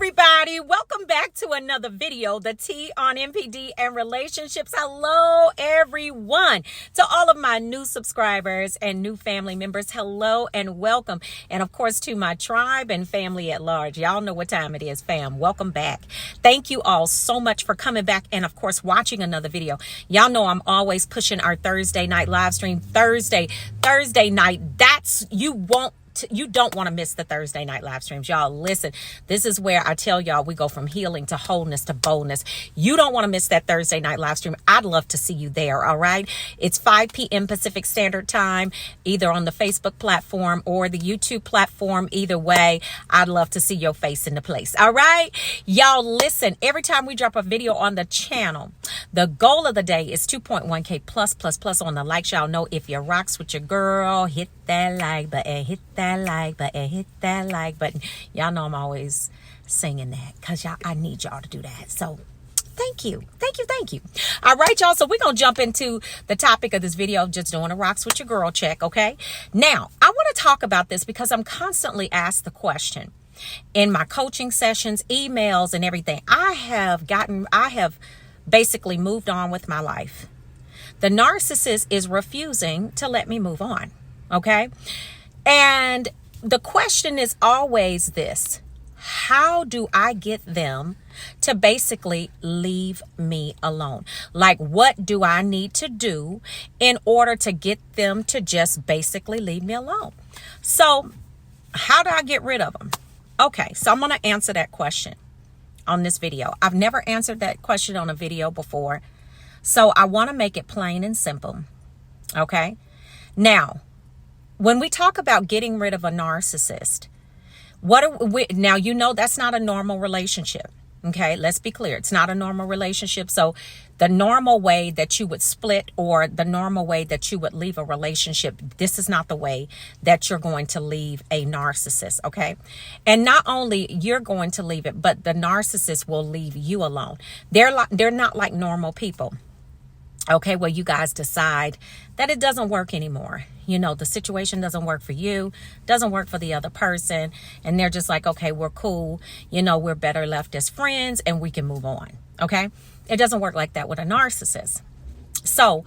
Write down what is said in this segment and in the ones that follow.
everybody, welcome back to another video, the T on NPD and relationships. Hello everyone. To all of my new subscribers and new family members, hello and welcome. And of course to my tribe and family at large, y'all know what time it is, fam. Welcome back. Thank you all so much for coming back and of course watching another video. Y'all know I'm always pushing our Thursday night live stream. Thursday night, you don't want to miss the Thursday night live streams. Y'all, listen, this is where I tell y'all we go from healing to wholeness to boldness. You don't want to miss that Thursday night live stream. I'd love to see you there. All right. It's 5 p.m. Pacific Standard Time, either on the Facebook platform or the YouTube platform. Either way, I'd love to see your face in the place. All right. Y'all, listen, every time we drop a video on the channel, the goal of the day is 2.1K plus on the likes. Y'all know if you rocks with your girl, hit that like button, hit that like button. Y'all know I'm always singing that because I need y'all to do that. So thank you. All right, y'all. So we're going to jump into the topic of this video, just doing a rocks with your girl check. Okay. Now I want to talk about this because I'm constantly asked the question in my coaching sessions, emails and everything. I have basically moved on with my life. The narcissist is refusing to let me move on. Okay. And the question is always this: how do I get them to basically leave me alone? Like, what do I need to do in order to get them to just basically leave me alone? So how do I get rid of them? Okay. So I'm going to answer that question on this video. I've never answered that question on a video before. So I want to make it plain and simple. Okay. Now, when we talk about getting rid of a narcissist, now, you know, that's not a normal relationship. Okay. Let's be clear. It's not a normal relationship. So the normal way that you would split or the normal way that you would leave a relationship, this is not the way that you're going to leave a narcissist. Okay. And not only you're going to leave it, but the narcissist will leave you alone. They're not like normal people. Okay, well, you guys decide that it doesn't work anymore. You know, the situation doesn't work for you, doesn't work for the other person. And they're just like, okay, we're cool. You know, we're better left as friends and we can move on. Okay, it doesn't work like that with a narcissist. So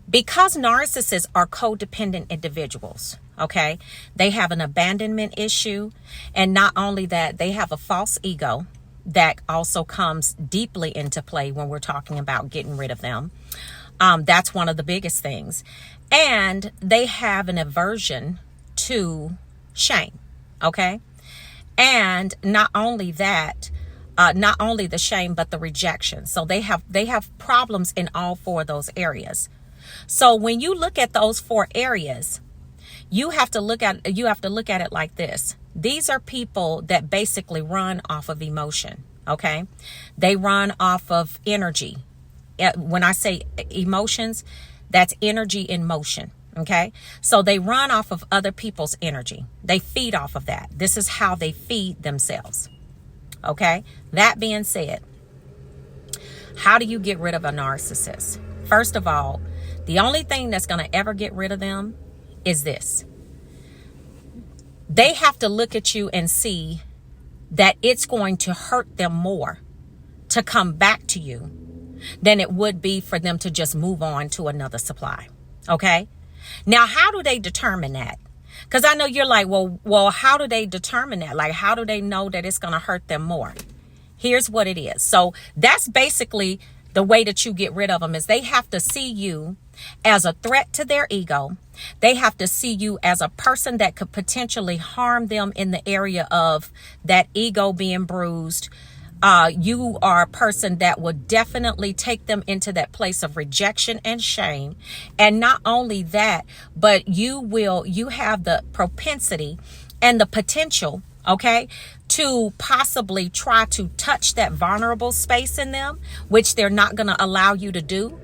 because narcissists are codependent individuals, okay, they have an abandonment issue. And not only that, they have a false ego that also comes deeply into play when we're talking about getting rid of them. That's one of the biggest things. And they have an aversion to shame. Okay. And not only that, not only the shame, but the rejection. So they have problems in all four of those areas. So when you look at those four areas, you have to look at it like this. These are people that basically run off of emotion. Okay. They run off of energy. When I say emotions, that's energy in motion. Okay. So they run off of other people's energy. They feed off of that. This is how they feed themselves. Okay. That being said, how do you get rid of a narcissist? First of all, the only thing that's going to ever get rid of them is this. They have to look at you and see that it's going to hurt them more to come back to you than it would be for them to just move on to another supply. Okay. Now, how do they determine that? Because I know you're like, well, how do they determine that? Like, how do they know that it's going to hurt them more? Here's what it is. So that's basically the way that you get rid of them is they have to see you as a threat to their ego. They have to see you as a person that could potentially harm them in the area of that ego being bruised. You are a person that would definitely take them into that place of rejection and shame. And not only that, but you have the propensity and the potential, okay, to possibly try to touch that vulnerable space in them, which they're not going to allow you to do.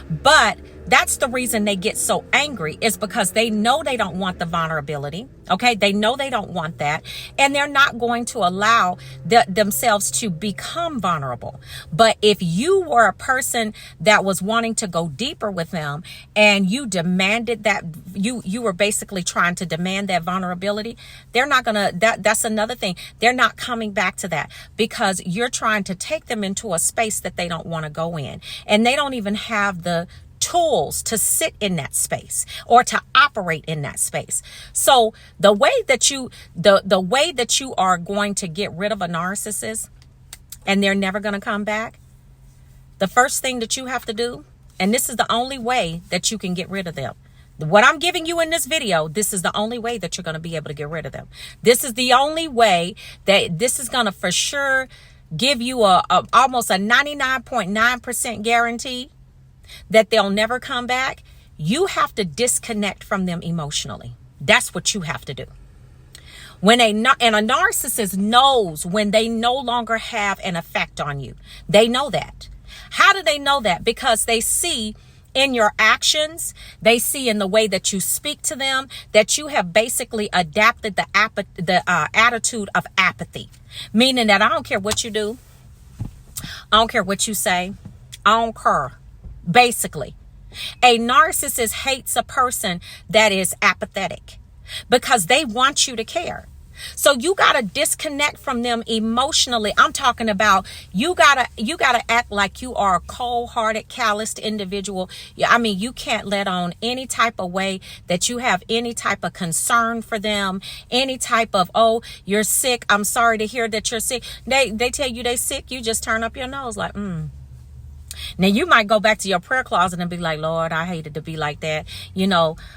But That's the reason they get so angry, is because they know they don't want the vulnerability. Okay. They know they don't want that. And they're not going to allow themselves to become vulnerable. But if you were a person that was wanting to go deeper with them and you demanded that, you were basically trying to demand that vulnerability, they're not going to, that's another thing. They're not coming back to that because you're trying to take them into a space that they don't want to go in. And they don't even have the tools to sit in that space or to operate in that space. So the way that you are going to get rid of a narcissist and they're never going to come back, the first thing that you have to do, and this is the only way that you can get rid of them. What I'm giving you in this video, this is the only way that you're going to be able to get rid of them. This is the only way that this is going to for sure give you almost a 99.9% guarantee that they'll never come back. You have to disconnect from them emotionally. That's what you have to do. And a narcissist knows when they no longer have an effect on you. They know that. How do they know that? Because they see in your actions, they see in the way that you speak to them, that you have basically adapted the attitude of apathy. Meaning that I don't care what you do. I don't care what you say. I don't care. Basically, a narcissist hates a person that is apathetic because they want you to care. So you got to disconnect from them emotionally. I'm talking about you got to act like you are a cold-hearted, calloused individual. I mean, you can't let on any type of way that you have any type of concern for them, any type of, oh, you're sick. I'm sorry to hear that you're sick. They tell you they sick. You just turn up your nose like, Now, you might go back to your prayer closet and be like, Lord, I hate it to be like that.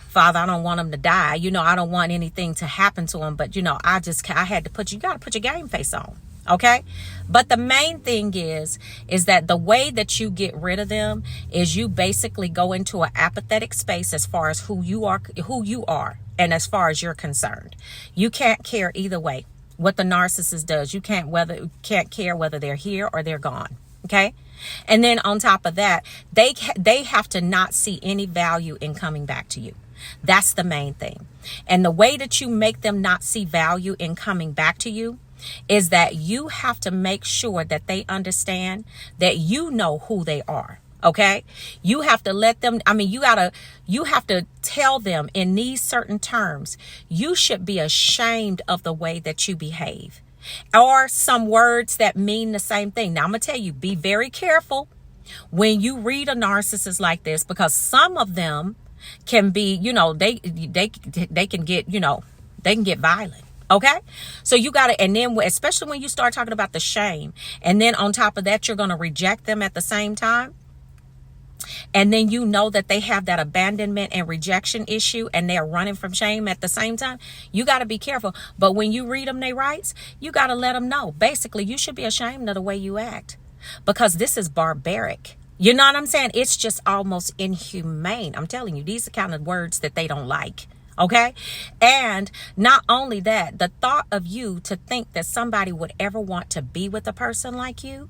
Father, I don't want him to die. I don't want anything to happen to him. But, I had to you got to put your game face on. Okay. But the main thing is that the way that you get rid of them is you basically go into an apathetic space as far as who you are and as far as you're concerned. You can't care either way what the narcissist does. You can't care whether they're here or they're gone. Okay. And then on top of that, they have to not see any value in coming back to you. That's the main thing. And the way that you make them not see value in coming back to you is that you have to make sure that they understand that you know who they are. Okay. You have to let them, you have to tell them in these certain terms, you should be ashamed of the way that you behave. Or some words that mean the same thing. Now, I'm going to tell you, be very careful when you read a narcissist like this, because some of them can be, they can get violent. Okay. So you got to, and then especially when you start talking about the shame, and then on top of that, you're going to reject them at the same time. And then that they have that abandonment and rejection issue and they're running from shame at the same time. You got to be careful. But when you read them their rights, you got to let them know. Basically, you should be ashamed of the way you act because this is barbaric. You know what I'm saying? It's just almost inhumane. I'm telling you, these are kind of words that they don't like. Okay. And not only that, the thought of you to think that somebody would ever want to be with a person like you,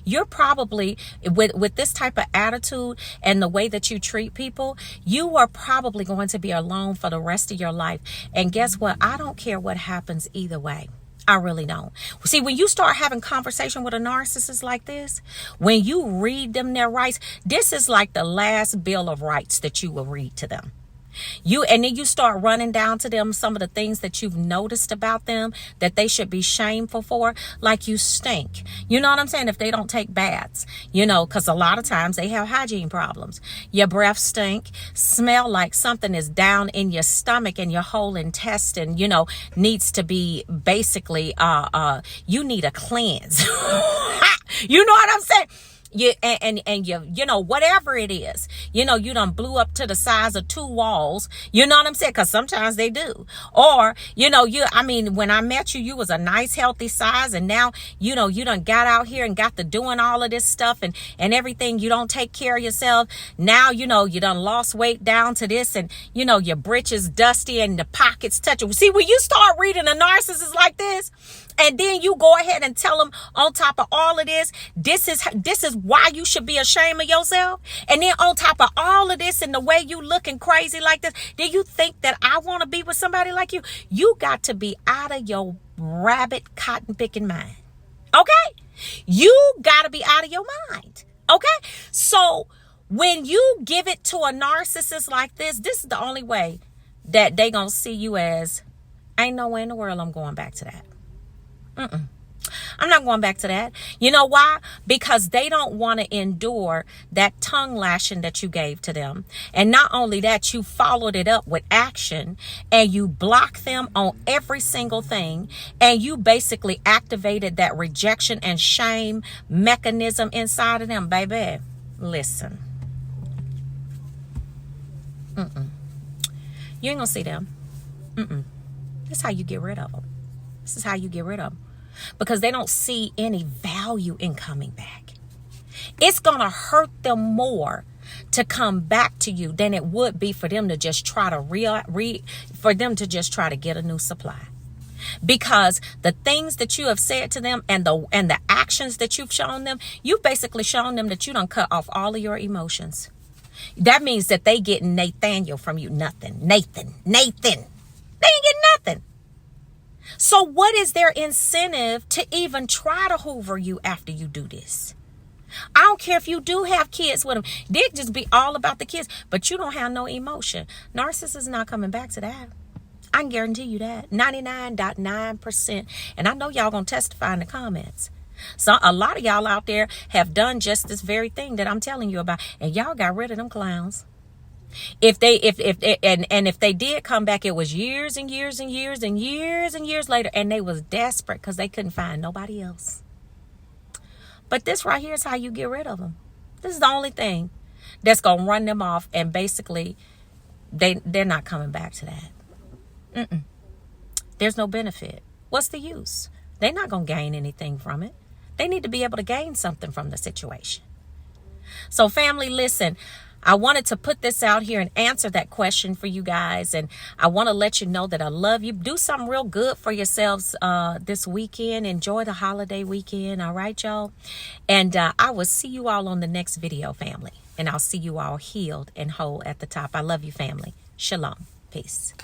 you're probably with this type of attitude and the way that you treat people, you are probably going to be alone for the rest of your life. And guess what? I don't care what happens either way. I really don't. See, when you start having conversation with a narcissist like this, when you read them their rights, this is like the last bill of rights that you will read to them. And then you start running down to them some of the things that you've noticed about them that they should be shameful for, like you stink. You know what I'm saying? If they don't take baths, because a lot of times they have hygiene problems. Your breath stink, smell like something is down in your stomach and your whole intestine, needs to be basically, you need a cleanse. You know what I'm saying? Whatever it is, you done blew up to the size of 2 walls. You know what I'm saying? Because sometimes they do. Or, when I met you, you was a nice, healthy size. And now, you done got out here and got to doing all of this stuff and everything. You don't take care of yourself. Now, you done lost weight down to this and, your britches dusty and the pockets touching. See, when you start reading a narcissist like this, And then you go ahead and tell them on top of all of this, this is why you should be ashamed of yourself. And then on top of all of this and the way you looking crazy like this, do you think that I want to be with somebody like you? You got to be out of your rabbit cotton picking mind. Okay? You got to be out of your mind. Okay? So when you give it to a narcissist like this is the only way that they going to see you as, ain't no way in the world I'm going back to that. I'm not going back to that. You know why? Because they don't want to endure that tongue lashing that you gave to them. And not only that, you followed it up with action and you blocked them on every single thing. And you basically activated that rejection and shame mechanism inside of them. Baby, listen. You ain't gonna see them. This is how you get rid of them. This is how you get rid of them. Because they don't see any value in coming back. It's going to hurt them more to come back to you than it would be for them to just try to just try to get a new supply. Because the things that you have said to them and the actions that you've shown them, you've basically shown them that you done cut off all of your emotions. That means that they get Nathaniel from you. Nothing. Nathan. They ain't getting nothing. So what is their incentive to even try to hoover you after you do this? I don't care if you do have kids with them. They just be all about the kids, but you don't have no emotion. Narcissist is not coming back to that. I can guarantee you that. 99.9%. And I know y'all going to testify in the comments. So a lot of y'all out there have done just this very thing that I'm telling you about. And y'all got rid of them clowns. If they did come back, it was years and years and years and years and years later, and they was desperate because they couldn't find nobody else. But this right here is how you get rid of them. This is the only thing that's gonna run them off, and basically they're not coming back to that. There's no benefit. What's the use? They're not gonna gain anything from it. They need to be able to gain something from the situation. So family, listen. I wanted to put this out here and answer that question for you guys. And I want to let you know that I love you. Do something real good for yourselves this weekend. Enjoy the holiday weekend. All right, y'all. And I will see you all on the next video, family. And I'll see you all healed and whole at the top. I love you, family. Shalom. Peace.